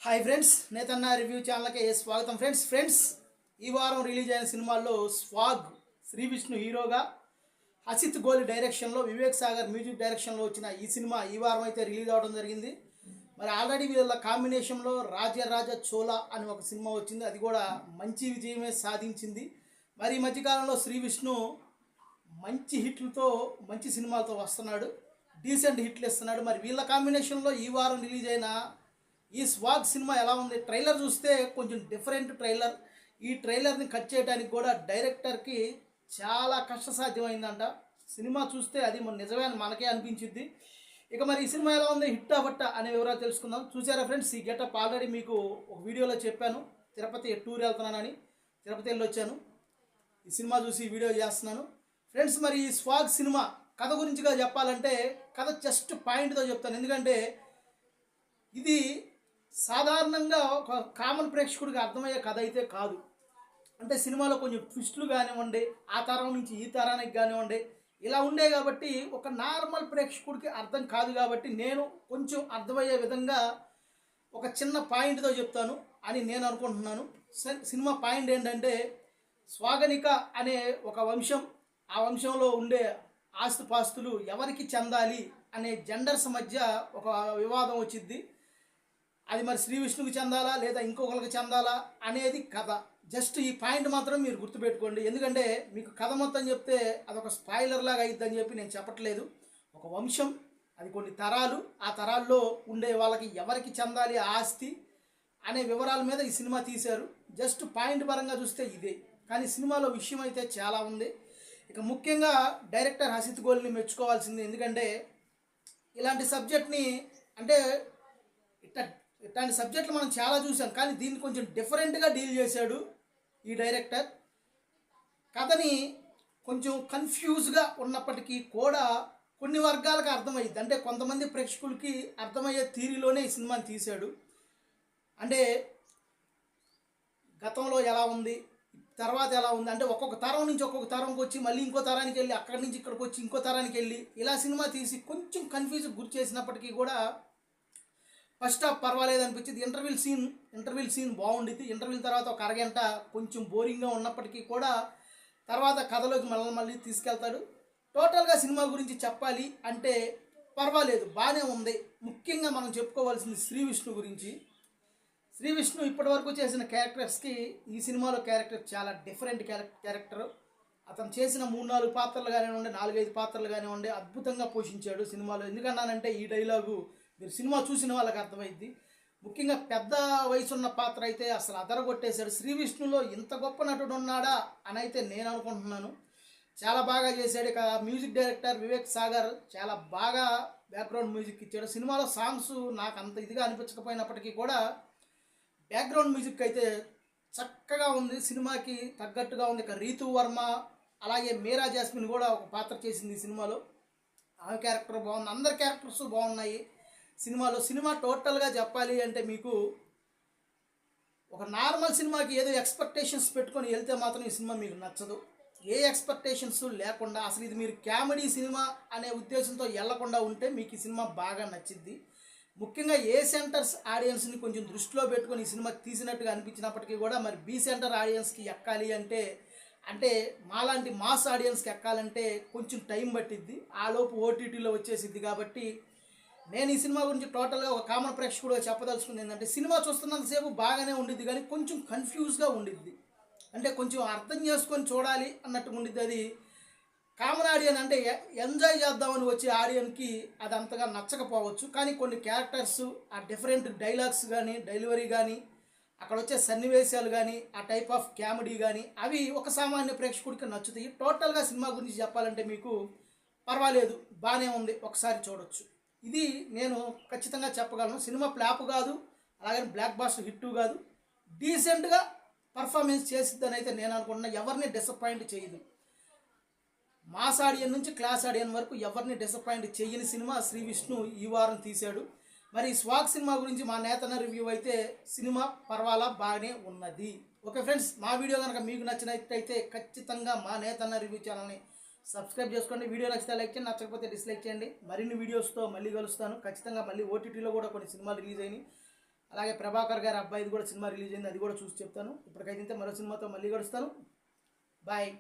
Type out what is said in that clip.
Hi friends, నేతన్న review ఛానల్కి స్వాగతం. Friends ఈ వారం రిలీజ్ అయిన సినిమాల్లో స్వాగ్ శ్రీ విష్ణు హీరోగా, హసిత్ గోలి డైరెక్షన్లో, వివేక్ సాగర్ మ్యూజిక్ డైరెక్షన్లో వచ్చిన ఈ సినిమా ఈ వారం అయితే రిలీజ్ అవ్వడం జరిగింది. మరి ఆల్రెడీ వీళ్ళ కాంబినేషన్లో రాజరాజ చోళా అని ఒక సినిమా వచ్చింది, అది కూడా మంచి విజయమే సాధించింది. మరి ఈ మధ్యకాలంలో శ్రీ విష్ణు మంచి హిట్లతో మంచి సినిమాలతో వస్తున్నాడు, డీసెంట్ హిట్లు ఇస్తున్నాడు. మరి వీళ్ళ కాంబినేషన్లో ఈ వారం రిలీజ్ అయిన ఈ స్వాగ్ సినిమా ఎలా ఉంది? ట్రైలర్ చూస్తే కొంచెం డిఫరెంట్ ట్రైలర్. ఈ ట్రైలర్ని కట్ చేయడానికి కూడా డైరెక్టర్కి చాలా కష్టసాధ్యమైందంట. సినిమా చూస్తే అది నిజమే అని మనకే అనిపించింది. ఇక మరి ఈ సినిమా ఎలా ఉంది, హిట్టా బట్టా అనే వివరాలు తెలుసుకుందాం. చూసారా ఫ్రెండ్స్, ఈ గెటప్ ఆల్రెడీ మీకు ఒక వీడియోలో చెప్పాను. తిరుపతి టూర్ వెళ్తున్నానని తిరుపతి వెళ్ళి వచ్చాను. ఈ సినిమా చూసి వీడియో చేస్తున్నాను ఫ్రెండ్స్. మరి ఈ స్వాగ్ సినిమా కథ గురించిగా చెప్పాలంటే కథ జస్ట్ పాయింట్తో చెప్తాను, ఎందుకంటే ఇది సాధారణంగా ఒక కామన్ ప్రేక్షకుడికి అర్థమయ్యే కథ అయితే కాదు. అంటే సినిమాలో కొంచెం ట్విస్టులు కానివ్వండి, ఆ తరం నుంచి ఈ తరానికి కానివ్వండి, ఇలా ఉండే కాబట్టి ఒక నార్మల్ ప్రేక్షకుడికి అర్థం కాదు. కాబట్టి నేను కొంచెం అర్థమయ్యే విధంగా ఒక చిన్న పాయింట్తో చెప్తాను అని నేను అనుకుంటున్నాను. సినిమా పాయింట్ ఏంటంటే, స్వాగనిక అనే ఒక వంశం, ఆ వంశంలో ఉండే ఆస్తుపాస్తులు ఎవరికి చెందాలి అనే జెండర్స్ మధ్య ఒక వివాదం వచ్చింది. అది మరి శ్రీ విష్ణుకి చెందాలా లేదా ఇంకొకరికి చెందాలా అనేది కథ. జస్ట్ ఈ పాయింట్ మాత్రం మీరు గుర్తుపెట్టుకోండి, ఎందుకంటే మీకు కథ మొత్తం చెప్తే అదొక స్పాయిలర్ లాగా అయిద్దని చెప్పి నేను చెప్పట్లేదు. ఒక వంశం, అది కొన్ని తరాలు, ఆ తరాల్లో ఉండే వాళ్ళకి ఎవరికి చెందాలి ఆస్తి అనే వివరాల మీద ఈ సినిమా తీశారు. జస్ట్ పాయింట్ పరంగా చూస్తే ఇదే, కానీ సినిమాలో విషయం అయితే చాలా ఉంది. ఇక ముఖ్యంగా డైరెక్టర్ హసిత్ గోల్ని మెచ్చుకోవాల్సింది, ఎందుకంటే ఇలాంటి సబ్జెక్ట్ని, అంటే ఇట్లాంటి సబ్జెక్టులు మనం చాలా చూసాం, కానీ దీన్ని కొంచెం డిఫరెంట్గా డీల్ చేశాడు ఈ డైరెక్టర్. కథని కొంచెం కన్ఫ్యూజ్గా ఉన్నప్పటికీ కూడా కొన్ని వర్గాలకు అర్థమయ్యింది. అంటే కొంతమంది ప్రేక్షకులకి అర్థమయ్యే తీరులోనే ఈ సినిమాని తీశాడు. అంటే గతంలో ఎలా ఉంది, తర్వాత ఎలా ఉంది, అంటే ఒక్కొక్క తరం నుంచి ఒక్కొక్క తరంకి వచ్చి మళ్ళీ ఇంకో తరానికి వెళ్ళి, అక్కడి నుంచి ఇక్కడికి వచ్చి ఇంకో తరానికి వెళ్ళి, ఇలా సినిమా తీసి కొంచెం కన్ఫ్యూజ్ గురి చేసినప్పటికీ కూడా ఫస్ట్ హాఫ్ పర్వాలేదు అనిపించింది. ఇంటర్వ్యూల్ సీన్ బాగుండింది. ఇంటర్వ్యూల తర్వాత ఒక అరగంట కొంచెం బోరింగ్గా ఉన్నప్పటికీ కూడా తర్వాత కథలోకి మళ్ళీ తీసుకెళ్తాడు. టోటల్గా సినిమా గురించి చెప్పాలి అంటే పర్వాలేదు, బాగానే ఉంది. ముఖ్యంగా మనం చెప్పుకోవాల్సింది శ్రీ విష్ణు గురించి. శ్రీ విష్ణు ఇప్పటివరకు చేసిన క్యారెక్టర్స్కి ఈ సినిమాలో క్యారెక్టర్ చాలా డిఫరెంట్ క్యారెక్టర్. అతను చేసిన 3-4 పాత్రలు కానివ్వండి, 4-5 పాత్రలు కానివ్వండి, అద్భుతంగా పోషించాడు సినిమాలో. ఎందుకన్నానంటే ఈ డైలాగు మీరు సినిమా చూసిన వాళ్ళకి అర్థమైద్ది. ముఖ్యంగా పెద్ద వయసున్న పాత్ర అయితే అసలు అదరగొట్టేశాడు. శ్రీ విష్ణులో ఇంత గొప్ప నటుడు ఉన్నాడా అని అయితే నేను అనుకుంటున్నాను. చాలా బాగా చేశాడు. ఇక మ్యూజిక్ డైరెక్టర్ వివేక్ సాగర్ చాలా బాగా బ్యాక్గ్రౌండ్ మ్యూజిక్ ఇచ్చాడు. సినిమాలో సాంగ్స్ నాకు అంత ఇదిగా అనిపించకపోయినప్పటికీ కూడా బ్యాక్గ్రౌండ్ మ్యూజిక్ అయితే చక్కగా ఉంది, సినిమాకి తగ్గట్టుగా ఉంది. ఇక రీతు వర్మ, అలాగే మీరా జాస్మిన్ కూడా ఒక పాత్ర చేసింది ఈ సినిమాలో. ఆమె క్యారెక్టర్ బాగుంది, అందరి క్యారెక్టర్స్ బాగున్నాయి సినిమాలో. సినిమా టోటల్గా చెప్పాలి అంటే మీకు ఒక నార్మల్ సినిమాకి ఏదో ఎక్స్పెక్టేషన్స్ పెట్టుకొని వెళ్తే మాత్రం ఈ సినిమా మీకు నచ్చదు. ఏ ఎక్స్పెక్టేషన్స్ లేకుండా, అసలు ఇది మీరు కామెడీ సినిమా అనే ఉద్దేశంతో వెళ్లకుండా ఉంటే మీకు ఈ సినిమా బాగా నచ్చింది. ముఖ్యంగా ఏ సెంటర్స్ ఆడియన్స్ని కొంచెం దృష్టిలో పెట్టుకొని ఈ సినిమా తీసినట్టుగా అనిపించినప్పటికీ కూడా మరి బి సెంటర్ ఆడియన్స్కి ఎక్కాలి అంటే మాలాంటి మాస్ ఆడియన్స్కి ఎక్కాలంటే కొంచెం టైం పట్టిద్ది. ఆలోపు ఓటీటీలో వచ్చేసిద్ది. కాబట్టి నేను ఈ సినిమా గురించి టోటల్గా ఒక కామన్ ప్రేక్షకుడుగా చెప్పదలుచుకుంది ఏంటంటే, సినిమా చూస్తున్నంతసేపు బాగానే ఉండిద్ది, కానీ కొంచెం కన్ఫ్యూజ్గా ఉండిద్ది. అంటే కొంచెం అర్థం చేసుకొని చూడాలి అన్నట్టు ఉండిద్ది. అది కామన్ ఆడియన్, అంటే ఎంజాయ్ చేద్దామని వచ్చే ఆడియన్కి అది అంతగా నచ్చకపోవచ్చు. కానీ కొన్ని క్యారెక్టర్స్, ఆ డిఫరెంట్ డైలాగ్స్ కానీ, డెలివరీ కానీ, అక్కడ వచ్చే సన్నివేశాలు కానీ, ఆ టైప్ ఆఫ్ కామెడీ కానీ, అవి ఒక సామాన్య ప్రేక్షకుడికి నచ్చుతాయి. టోటల్గా సినిమా గురించి చెప్పాలంటే మీకు పర్వాలేదు, బాగానే ఉంది, ఒకసారి చూడొచ్చు. ఇది నేను ఖచ్చితంగా చెప్పగలను. సినిమా ఫ్లాప్ కాదు, అలాగే బ్లాక్ బాస్టర్ హిట్ కాదు, డీసెంట్గా పర్ఫార్మెన్స్ చేసిద్దని అయితే నేను అనుకుంటున్నా. ఎవరిని డిసప్పాయింట్ చేయదు. మాస్ ఆడియన్ నుంచి క్లాస్ ఆడియన్ వరకు ఎవరిని డిసప్పాయింట్ చేయని సినిమా శ్రీ విష్ణు ఈ వారం తీశాడు. మరి స్వాగ్ సినిమా గురించి మా నేతన్న రివ్యూ అయితే సినిమా పర్వాలా, బాగానే ఉన్నది. ఓకే ఫ్రెండ్స్, మా వీడియో కనుక మీకు నచ్చినట్టయితే ఖచ్చితంగా మా నేతన్న రివ్యూ ఛానల్ని సబ్స్క్రైబ్ చేసుకోండి. వీడియో నచ్చితే లైక్ చేయండి, నచ్చకపోతే డిస్లైక్ చేయండి. మరిన్ని వీడియోస్తో మళ్ళీ కలుస్తాను. ఖచ్చితంగా మళ్ళీ ఓటీటీలో కూడా కొన్ని సినిమాలు రిలీజ్ అయినాయి. అలాగే ప్రభాకర్ గారి అబ్బాయిది కూడా సినిమా రిలీజ్ అయింది, అది కూడా చూసి చెప్తాను. ఇప్పటికైతే మరో సినిమాతో మళ్ళీ కలుస్తాను. బాయ్.